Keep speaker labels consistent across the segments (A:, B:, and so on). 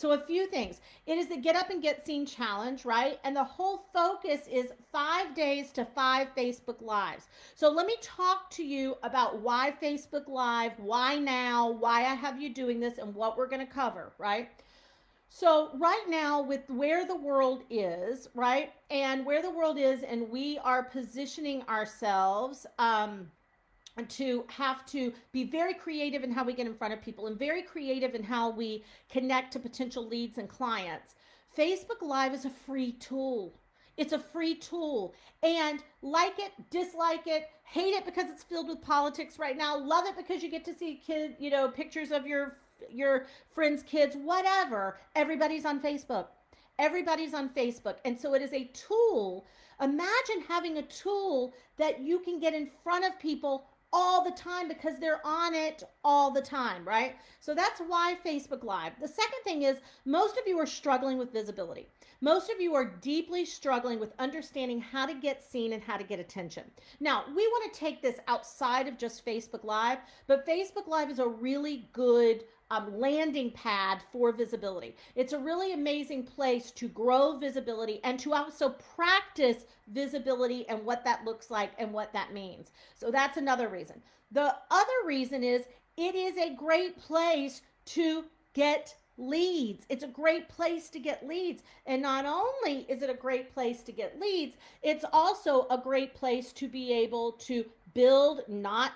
A: So a few things. It is the Get Up and Get Seen challenge, right? And the whole focus is 5 days to 5 Facebook Lives. So let me talk to you about why Facebook Live, why now, why I have you doing this, and what we're going to cover, right? So right now, with where the world is, right, and where the world is, and we are positioning ourselves to have to be very creative in how we get in front of people and very creative in how we connect to potential leads and clients. Facebook Live is a free tool. It's a free tool. And like it, dislike it, hate it because it's filled with politics right now, love it because you get to see pictures of your friends' kids, whatever. Everybody's on Facebook. Everybody's on Facebook. And so it is a tool. Imagine having a tool that you can get in front of people all the time because they're on it all the time, right? So that's why Facebook Live. The second thing is most of you are struggling with visibility. Most of you are deeply struggling with understanding how to get seen and how to get attention. Now, we want to take this outside of just Facebook Live, but Facebook Live is a really good landing pad for visibility. It's a really amazing place to grow visibility and to also practice visibility and what that looks like and what that means. So that's another reason. The other reason is it is a great place to get leads. It's a great place to get leads. And not only is it a great place to get leads, it's also a great place to be able to build not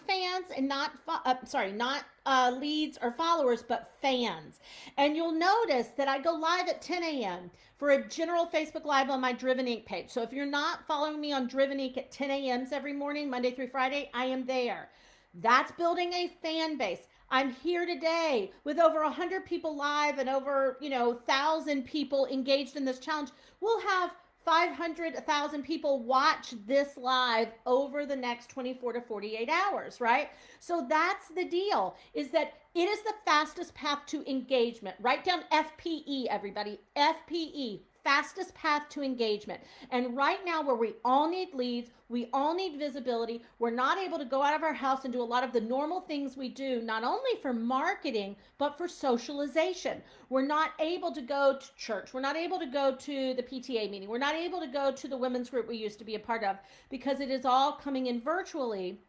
A: fans and not leads or followers, but fans. And you'll notice that I go live at 10 a.m. for a general Facebook Live on my Driven Inc. page. So if you're not following me on Driven Inc. at 10 a.m. every morning, Monday through Friday, I am there. That's building a fan base. I'm here today with over 100 people live and over 1,000 people engaged in this challenge. We'll have 500, 1,000 people watch this live over the next 24 to 48 hours, right? So that's the deal, is that it is the fastest path to engagement. Write down FPE, everybody. FPE, fastest path to engagement. And right now, where we all need leads, we all need visibility, we're not able to go out of our house and do a lot of the normal things we do, not only for marketing, but for socialization. We're not able to go to church. We're not able to go to the PTA meeting. We're not able to go to the women's group we used to be a part of because it is all coming in virtually.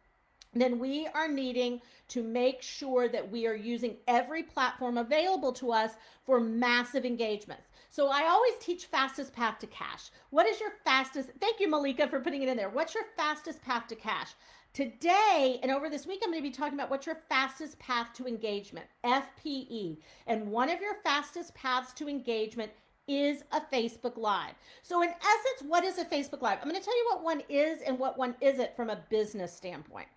A: Then we are needing to make sure that we are using every platform available to us for massive engagement. So I always teach fastest path to cash. What is your fastest? Thank you, Malika, for putting it in there. What's your fastest path to cash? Today and over this week, I'm going to be talking about what's your fastest path to engagement, FPE. And one of your fastest paths to engagement is a Facebook Live. So in essence, what is a Facebook Live? I'm going to tell you what one is and what one isn't from a business standpoint.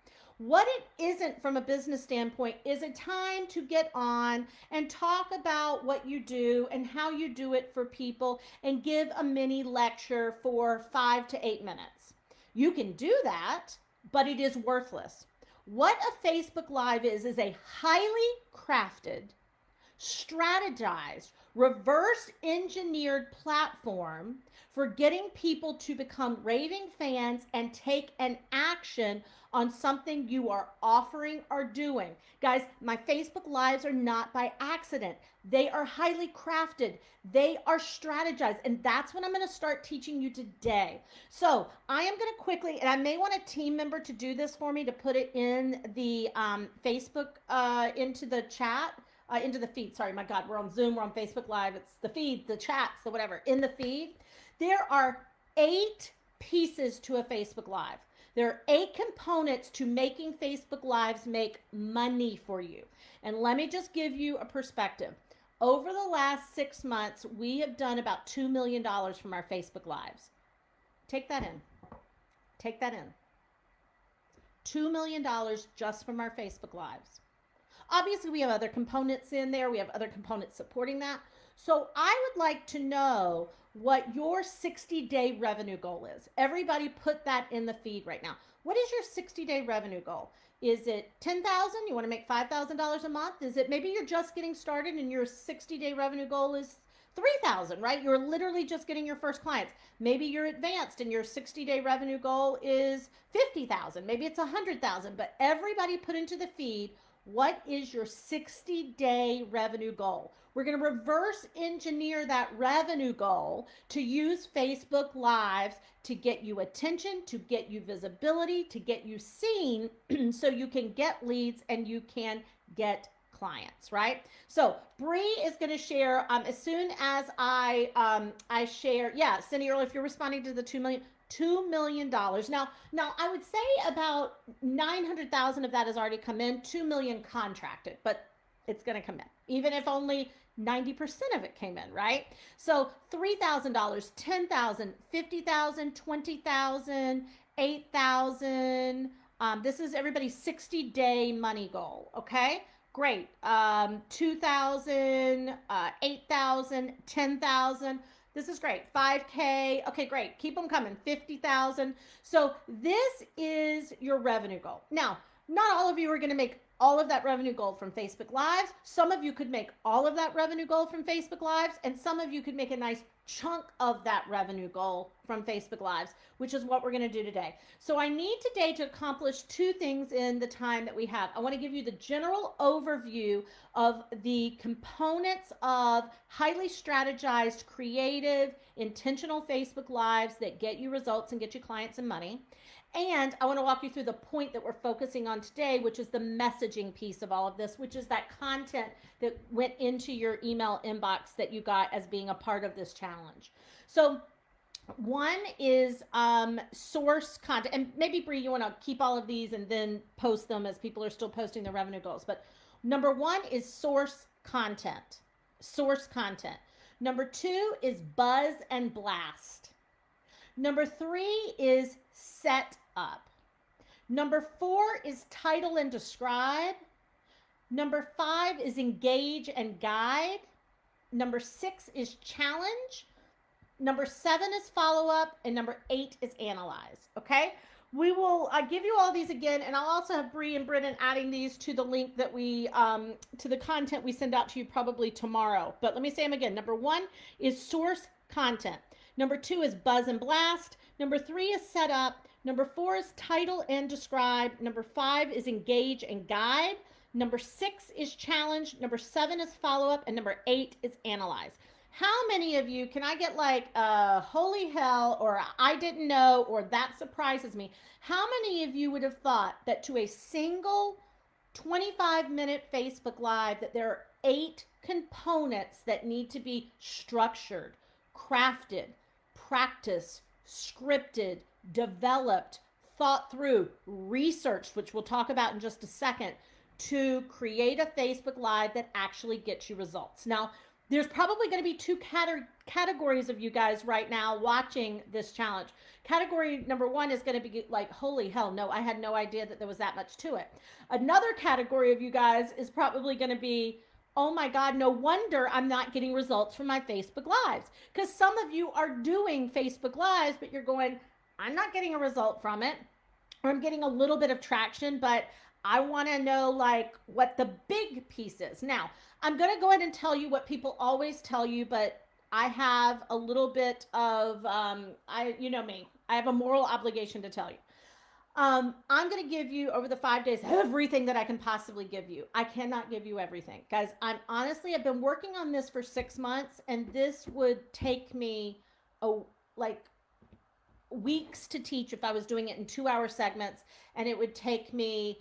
A: What it isn't from a business standpoint is a time to get on and talk about what you do and how you do it for people and give a mini lecture for 5 to 8 minutes. You can do that, but it is worthless. What a Facebook Live is a highly crafted, strategized, reverse engineered platform for getting people to become raving fans and take an action on something you are offering or doing. Guys, my Facebook Lives are not by accident. They are highly crafted. They are strategized. And that's what I'm going to start teaching you today. So I am going to quickly, and I may want a team member to do this for me to put it in the Facebook, into the chat. Into the feed. Sorry, my God, we're on Zoom, we're on Facebook Live. It's the feed, the chats, the whatever. In the feed, there are 8 pieces to a Facebook Live. There are 8 components to making Facebook Lives make money for you. And let me just give you a perspective. Over the last 6 months, we have done about $2 million from our Facebook Lives. Take that in. Take that in. $2 million just from our Facebook Lives. Obviously, we have other components in there. We have other components supporting that. So I would like to know what your 60-day revenue goal is. Everybody put that in the feed right now. What is your 60-day revenue goal? Is it $10,000? You want to make $5,000 a month? Is it maybe you're just getting started and your 60-day revenue goal is $3,000, right? You're literally just getting your first clients. Maybe you're advanced and your 60-day revenue goal is $50,000. Maybe it's $100,000. But everybody put into the feed, what is your 60-day revenue goal? We're going to reverse engineer that revenue goal to use Facebook Lives to get you attention, to get you visibility, to get you seen so you can get leads and you can get clients, right? So Bree is going to share as soon as I share. Yeah, Cindy Earl, if you're responding to the $2 million. Now I would say about 900,000 of that has already come in, 2 million contracted, but it's going to come in, even if only 90% of it came in, right? So $3,000, $10,000, $50,000, $20,000, $8,000. This is everybody's 60-day money goal. Okay, great. 2,000, 8,000, 10,000. This is great. 5K. Okay, great. Keep them coming. 50,000. So this is your revenue goal. Now, not all of you are going to make all of that revenue goal from Facebook Lives. Some of you could make all of that revenue goal from Facebook Lives, and some of you could make a nice chunk of that revenue goal from Facebook Lives, which is what we're going to do today. So I need today to accomplish two things in the time that we have. I want to give you the general overview of the components of highly strategized, creative, intentional Facebook Lives that get you results and get you clients and money. And I want to walk you through the point that we're focusing on today, which is the messaging piece of all of this, which is that content that went into your email inbox that you got as being a part of this challenge. So one is source content. And maybe, Bree, you want to keep all of these and then post them as people are still posting their revenue goals. But number one is source content. Source content. Number two is buzz and blast. Number three is set up. Number four is title and describe. Number five is engage and guide. Number six is challenge. Number seven is follow up. And number eight is analyze. Okay? We will give you all these again, and I'll also have Bree and Brennan adding these to the link that we, to the content we send out to you probably tomorrow. But let me say them again. Number one is source content. Number two is buzz and blast. Number three is set up. Number four is title and describe. Number five is engage and guide. Number six is challenge. Number seven is follow up. And number eight is analyze. How many of you, can I get like holy hell, or I didn't know, or that surprises me? How many of you would have thought that to a single 25-minute Facebook Live that there are 8 components that need to be structured, crafted, practiced, scripted, developed, thought through, researched, which we'll talk about in just a second, to create a Facebook Live that actually gets you results? Now, there's probably going to be two categories of you guys right now watching this challenge. Category number one is going to be like, holy hell, no, I had no idea that there was that much to it. Another category of you guys is probably going to be, oh my God, no wonder I'm not getting results from my Facebook Lives. Because some of you are doing Facebook Lives, but you're going, I'm not getting a result from it, or I'm getting a little bit of traction, but I want to know like what the big piece is. Now, I'm going to go ahead and tell you what people always tell you, but I have a little bit of, you know me, I have a moral obligation to tell you. I'm going to give you over the 5 days everything that I can possibly give you. I cannot give you everything. Guys, I've been working on this for 6 months, and this would take me weeks to teach if I was doing it in 2-hour segments, and it would take me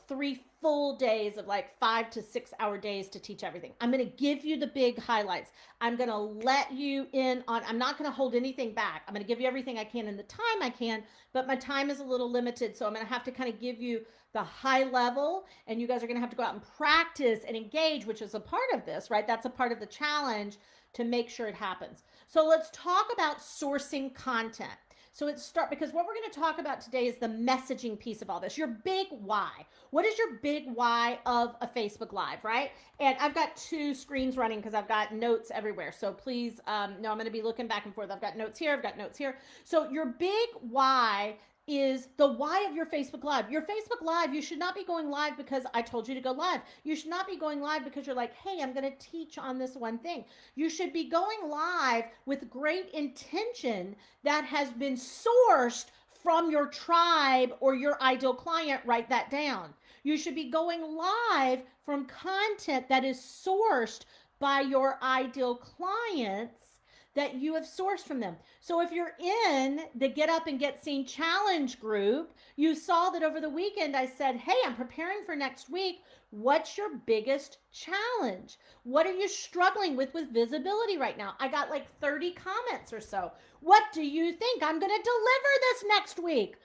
A: 3 full days of like 5 to 6 hour days to teach everything. I'm going to give you the big highlights. I'm going to let you in on, I'm not going to hold anything back. I'm going to give you everything I can in the time I can, but my time is a little limited, so I'm going to have to kind of give you the high level, and you guys are going to have to go out and practice and engage, which is a part of this, right? That's a part of the challenge to make sure it happens. So let's talk about sourcing content. So because what we're going to talk about today is the messaging piece of all this, your big why. What is your big why of a Facebook Live, right? And I've got 2 screens running because I've got notes everywhere. So please, no, I'm going to be looking back and forth. I've got notes here. I've got notes here. So your big why is the why of your Facebook Live. Your Facebook Live, you should not be going live because I told you to go live. You should not be going live because you're like, hey, I'm going to teach on this one thing. You should be going live with great intention that has been sourced from your tribe or your ideal client, write that down. You should be going live from content that is sourced by your ideal clients that you have sourced from them. So if you're in the Get Up and Get Seen Challenge group, you saw that over the weekend I said, hey, I'm preparing for next week. What's your biggest challenge? What are you struggling with visibility right now? I got like 30 comments or so. What do you think I'm going to deliver this next week?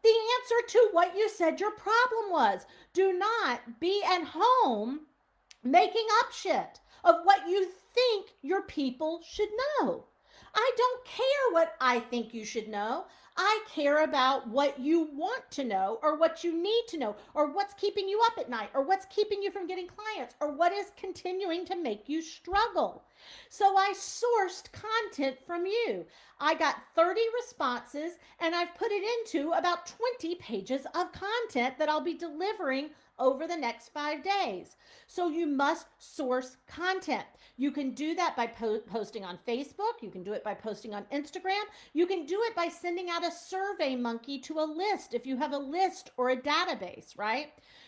A: The answer to what you said your problem was. Do not be at home making up shit of what you think your people should know. I don't care what I think you should know. I care about what you want to know, or what you need to know, or what's keeping you up at night, or what's keeping you from getting clients, or what is continuing to make you struggle. So I sourced content from you. I got 30 responses, and I've put it into about 20 pages of content that I'll be delivering over the next 5 days. So you must source content. You can do that by posting on Facebook. You can do it by posting on Instagram. You can do it by sending out a survey monkey to a list if you have a list or a database, right?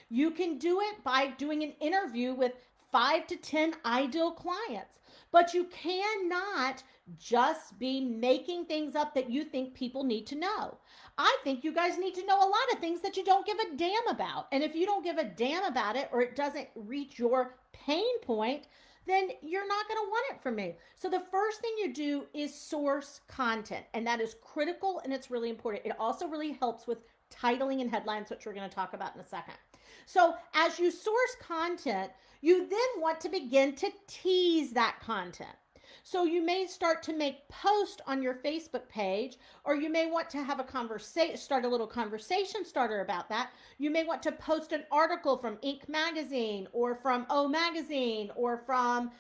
A: You can do it by doing an interview with 5 to 10 ideal clients. But you cannot just be making things up that you think people need to know. I think you guys need to know a lot of things that you don't give a damn about. And if you don't give a damn about it, or it doesn't reach your pain point, then you're not going to want it from me. So the first thing you do is source content, and that is critical, and it's really important. It also really helps with titling and headlines, which we're going to talk about in a second. So as you source content, you then want to begin to tease that content. So you may start to make posts on your Facebook page, or you may want to have a conversation, start a little conversation starter about that. You may want to post an article from Inc. Magazine, or from O Magazine, or from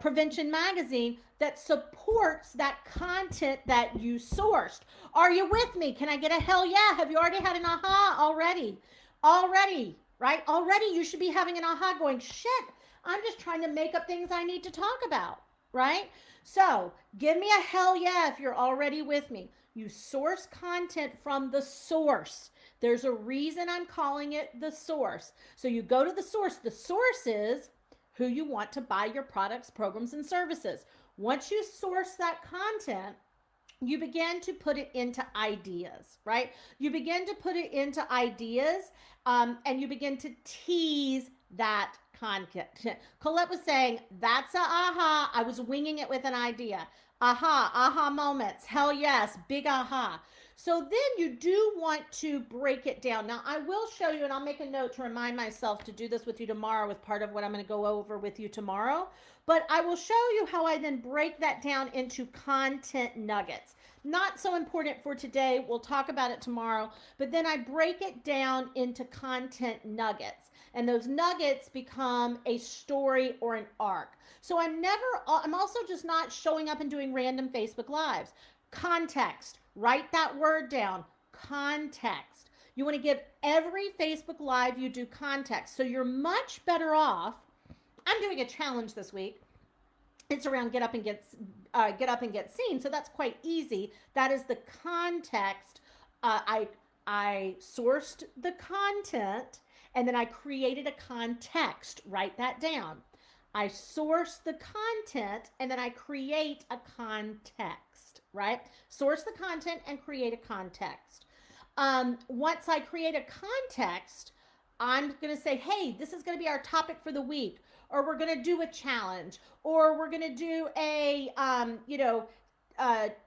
A: Prevention Magazine that supports that content that you sourced. Are you with me? Can I get a hell yeah? Have you already had an aha already? Right? Already you should be having an aha going, shit, I'm just trying to make up things I need to talk about, right? So give me a hell yeah if you're already with me. You source content from the source. There's a reason I'm calling it the source. So you go to the source. The source is who you want to buy your products, programs, and services. Once you source that content, you begin to put it into ideas, right? You begin to put it into ideas, and you begin to tease that content. Colette was saying, that's a aha. I was winging it with an idea. Aha moments. Hell yes, big aha. So then you do want to break it down. Now, I will show you, and I'll make a note to remind myself to do this with you tomorrow with part of what I'm going to go over with you tomorrow. But I will show you how I then break that down into content nuggets. Not so important for today. We'll talk about it tomorrow. But then I break it down into content nuggets. And those nuggets become a story or an arc. So I'm also just not showing up and doing random Facebook Lives. Context. Write that word down. Context. You want to give every Facebook Live you do context. So you're much better off. I'm doing a challenge this week. It's around get up and get seen. So that's quite easy. That is the context. I sourced the content, and then I created a context. Write that down. I source the content, and then I create a context, right? Source the content and create a context. Once I create a context, I'm going to say, hey, this is going to be our topic for the week, or we're going to do a challenge, or we're going to do a,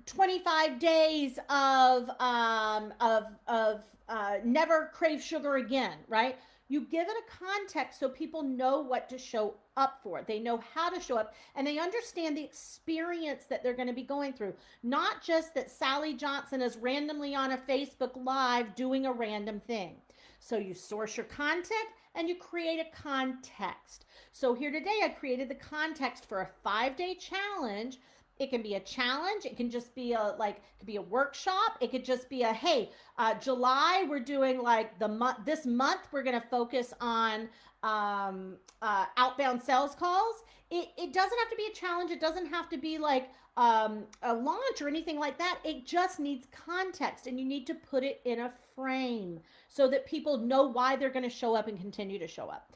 A: 25 days of never crave sugar again, right? You give it a context so people know what to show up for. They know how to show up, and they understand the experience that they're going to be going through. Not just that Sally Johnson is randomly on a Facebook Live doing a random thing. So you source your content and you create a context. So here today I created the context for a 5-day challenge It can be a challenge. It can just be a like, it could be a workshop. It could just be a, hey, July we're doing like the month. This month we're going to focus on outbound sales calls. It doesn't have to be a challenge. It doesn't have to be like a launch or anything like that. It just needs context, and you need to put it in a frame so that people know why they're going to show up and continue to show up.